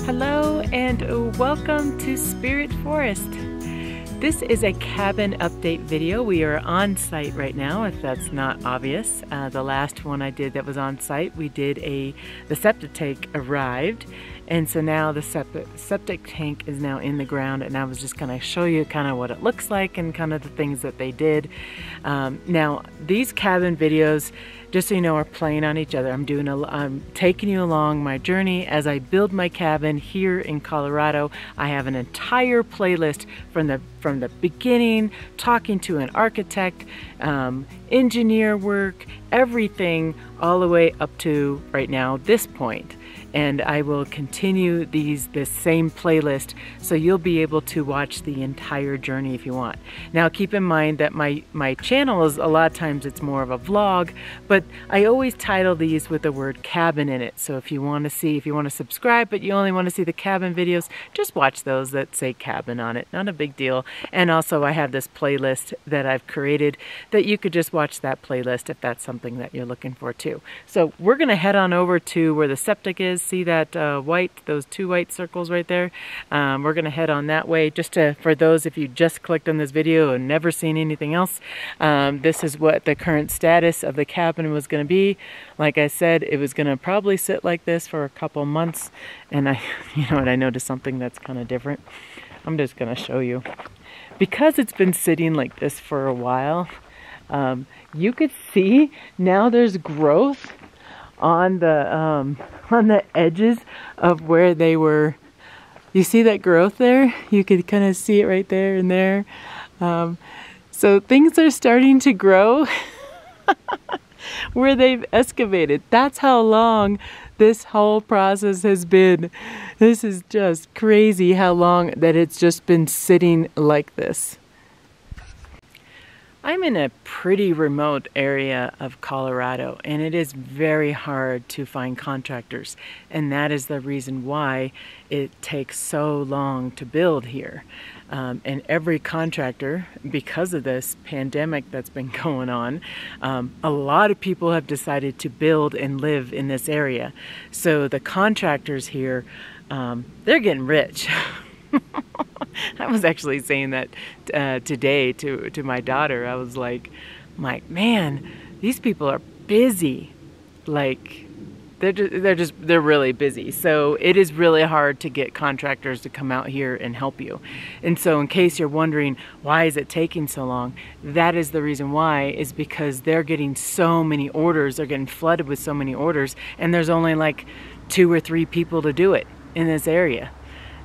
Hello and welcome to Spirit Forest. This is a cabin update video. We are on site right now, if that's not obvious. The last one I did that was on site, we did the septic tank arrived, and so now the septic tank is now in the ground, and I was just going to show you kind of what it looks like and kind of the things that they did. Now these cabin videos, just so you know, are playing on each other. I'm taking you along my journey as I build my cabin here in Colorado. I have an entire playlist from the beginning, talking to an architect, engineer work, everything all the way up to right now this point. And I will continue this same playlist, so you'll be able to watch the entire journey if you want. Now keep in mind that my channel is, a lot of times it's more of a vlog, but I always title these with the word cabin in it. So if you want to subscribe but you only want to see the cabin videos, just watch those that say cabin on it. Not a big deal. And also I have this playlist that I've created that you could just watch that playlist if that's something that you're looking for too. So we're gonna head on over to where the septic is. See that those two white circles right there? We're gonna head on that way, just for those if you just clicked on this video and never seen anything else. This is what the current status of the cabin was gonna be. Like I said, it was gonna probably sit like this for a couple months, and you know what, I noticed something that's kind of different. I'm just gonna show you. Because it's been sitting like this for a while, you could see now there's growth on the edges of where they were. You see that growth there? You could kind of see it right there and there. So things are starting to grow where they've excavated. That's how long this whole process has been. This is just crazy how long that it's just been sitting like this. I'm in a pretty remote area of Colorado, and it is very hard to find contractors, and that is the reason why it takes so long to build here. And every contractor, because of this pandemic that's been going on, a lot of people have decided to build and live in this area. So the contractors here, they're getting rich. I was actually saying that today to my daughter. I was like, man, these people are busy. Like, they're really busy. So it is really hard to get contractors to come out here and help you. And so in case you're wondering, why is it taking so long? That is the reason why, is because they're getting so many orders. They're getting flooded with so many orders, and there's only like 2 or 3 people to do it in this area.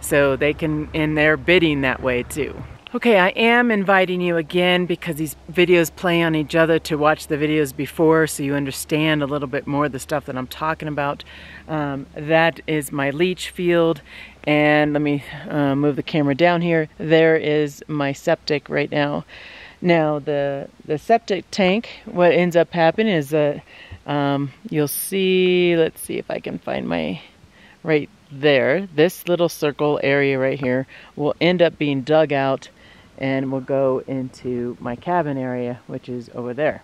So they can, and they're bidding that way too. Okay, I am inviting you again, because these videos play on each other, to watch the videos before so you understand a little bit more of the stuff that I'm talking about. That is my leach field, and let me move the camera down here. There is my septic right now. Now the septic tank, what ends up happening is that you'll see, let's see if I can find my, right there, this little circle area right here will end up being dug out and will go into my cabin area, which is over there.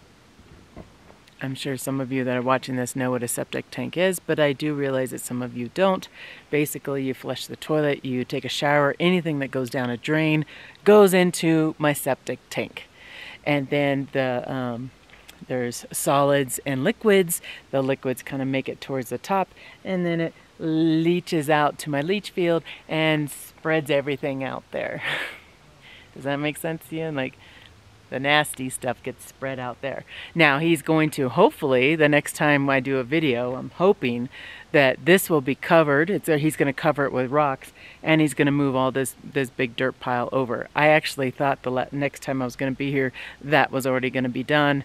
I'm sure some of you that are watching this know what a septic tank is, but I do realize that some of you don't. Basically, you flush the toilet, you take a shower, anything that goes down a drain goes into my septic tank. And then there's solids and liquids. The liquids kind of make it towards the top, and then it leaches out to my leach field and spreads everything out there. Does that make sense to you? And like, the nasty stuff gets spread out there. Now he's going to, hopefully the next time I do a video, I'm hoping that this will be covered. He's going to cover it with rocks, and he's going to move all this big dirt pile over. I actually thought the next time I was going to be here, that was already going to be done.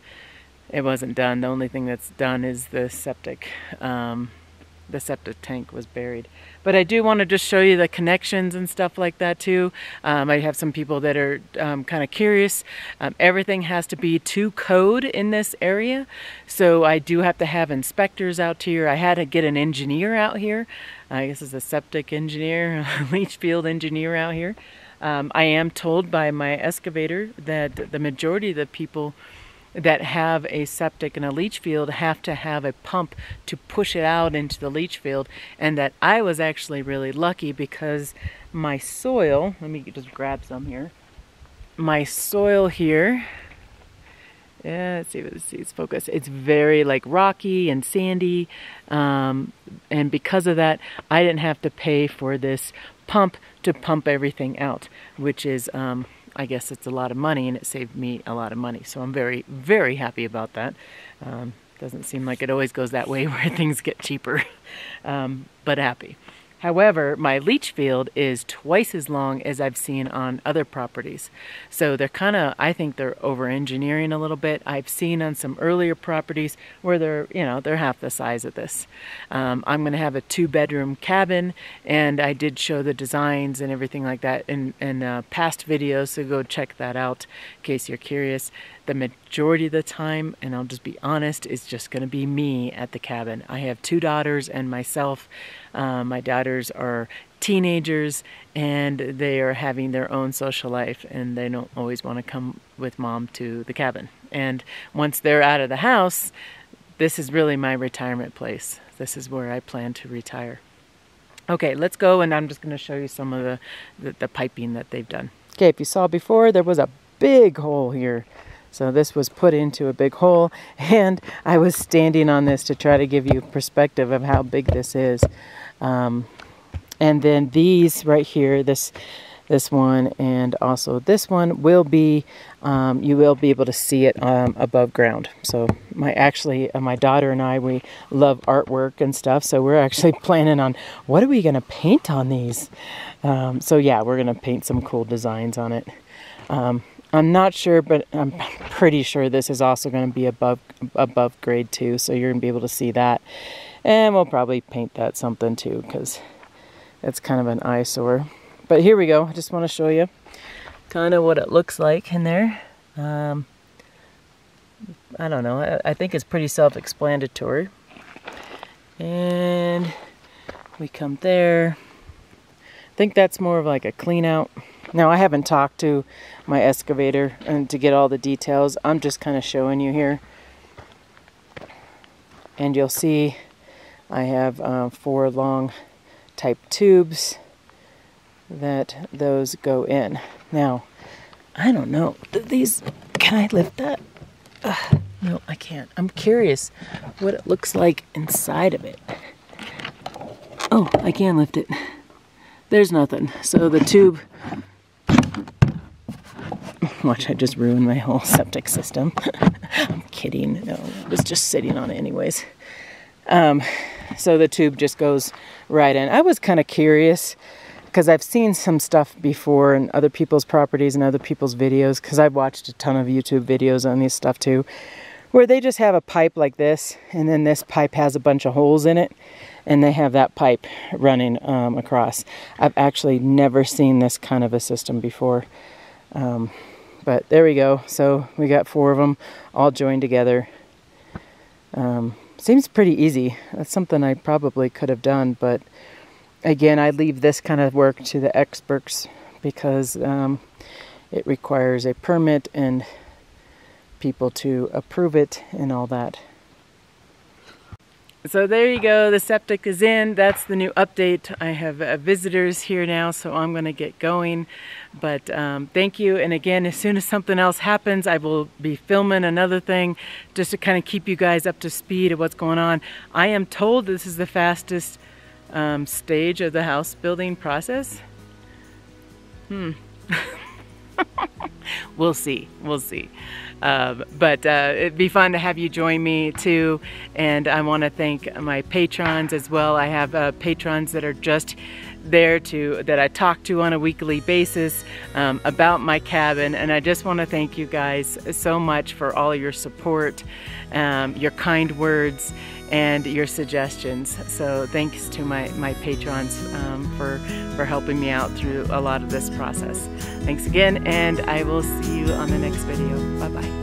It wasn't done. The only thing that's done is the septic tank was buried. But I do want to just show you the connections and stuff like that too. I have some people that are kind of curious. Everything has to be to code in this area, so I do have to have inspectors out here. I had to get an engineer out here. I guess it's a septic engineer, leach field engineer out here. I am told by my excavator that the majority of the people that have a septic and a leach field have to have a pump to push it out into the leach field, and that I was actually really lucky because my soil, let me just grab some here. My soil here, yeah, let's see if it's focus. It's very like rocky and sandy, and because of that, I didn't have to pay for this pump to pump everything out, which is, I guess it's a lot of money, and it saved me a lot of money. So I'm very, very happy about that. Doesn't seem like it always goes that way where things get cheaper, but happy. However, my leach field is twice as long as I've seen on other properties. So they're kind of, I think they're over-engineering a little bit. I've seen on some earlier properties where they're, you know, they're half the size of this. I'm going to have a 2-bedroom cabin, and I did show the designs and everything like that in past videos, so go check that out in case you're curious. The majority of the time, and I'll just be honest, is just going to be me at the cabin. I have 2 daughters and myself. My daughters are teenagers, and they are having their own social life, and they don't always want to come with mom to the cabin. And once they're out of the house, this is really my retirement place. This is where I plan to retire. Okay, let's go, and I'm just going to show you some of the piping that they've done. Okay, if you saw before, there was a big hole here. So this was put into a big hole, and I was standing on this to try to give you perspective of how big this is. And then these right here, this one and also this one will be, you will be able to see it above ground. So my daughter and I, we love artwork and stuff, so we're actually planning on, what are we going to paint on these? So yeah, we're going to paint some cool designs on it. I'm not sure, but I'm pretty sure this is also going to be above grade too, so you're going to be able to see that. And we'll probably paint that something too, because it's kind of an eyesore. But here we go. I just want to show you kind of what it looks like in there. I don't know. I think it's pretty self-explanatory. And we come there. I think that's more of like a clean out. Now, I haven't talked to my excavator and to get all the details. I'm just kind of showing you here. And you'll see I have 4 long type tubes that those go in. Now, I don't know. These, can I lift that? No, I can't. I'm curious what it looks like inside of it. Oh, I can lift it. There's nothing. So the tube... Watch, I just ruined my whole septic system. I'm kidding. No, I was just sitting on it anyways. So the tube just goes right in. I was kind of curious because I've seen some stuff before in other people's properties and other people's videos, because I've watched a ton of YouTube videos on this stuff too, where they just have a pipe like this, and then this pipe has a bunch of holes in it, and they have that pipe running across. I've actually never seen this kind of a system before. But there we go. So we got 4 of them all joined together. Seems pretty easy. That's something I probably could have done, but again, I leave this kind of work to the experts because it requires a permit and people to approve it and all that. So there you go, the septic is in. That's the new update. I have visitors here now, so I'm going to get going. But thank you, and again, as soon as something else happens, I will be filming another thing just to kind of keep you guys up to speed of what's going on. I am told this is the fastest stage of the house building process. We'll see. We'll see. But it'd be fun to have you join me too. And I want to thank my patrons as well. I have patrons that are just there that I talk to on a weekly basis about my cabin. And I just want to thank you guys so much for all your support, your kind words, and your suggestions. So thanks to my patrons for helping me out through a lot of this process. Thanks again, and I will see you on the next video. Bye-bye.